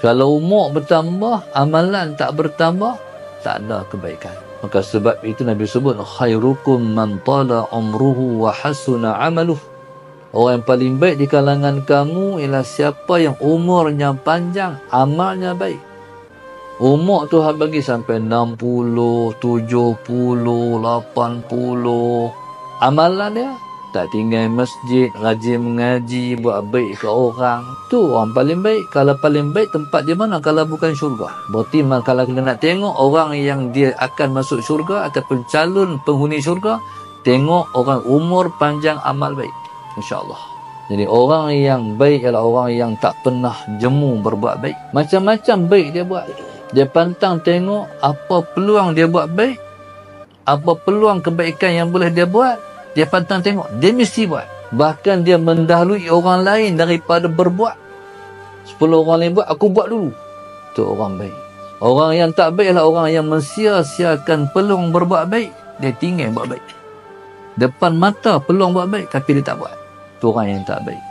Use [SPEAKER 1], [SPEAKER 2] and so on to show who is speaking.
[SPEAKER 1] Kalau umur bertambah, amalan tak bertambah, tak ada kebaikan. Maka sebab itu Nabi sebut, khairukum man tala umruhu wa hasuna amaluh. Orang yang paling baik di kalangan kamu ialah siapa yang umurnya panjang, amalnya baik. Umur Tuhan bagi sampai 60, 70, 80. Amalan dia tak tinggal masjid, rajin mengaji, buat baik ke orang. Tu orang paling baik. Kalau paling baik tempat di mana kalau bukan syurga? Berarti kalau kita nak tengok orang yang dia akan masuk syurga ataupun calon penghuni syurga, tengok orang umur panjang amal baik. InsyaAllah. Jadi orang yang baik ialah orang yang tak pernah jemu berbuat baik. Macam-macam baik dia buat. Dia pantang tengok apa peluang dia buat baik, apa peluang kebaikan yang boleh dia buat. Dia pantang tengok, dia mesti buat. Bahkan dia mendahului orang lain daripada berbuat. 10 orang lain buat, aku buat dulu. Itu orang baik. Orang yang tak baik adalah orang yang mensia-siakan peluang berbuat baik. Dia tinggal buat baik. Depan mata peluang buat baik, tapi dia tak buat. Itu orang yang tak baik.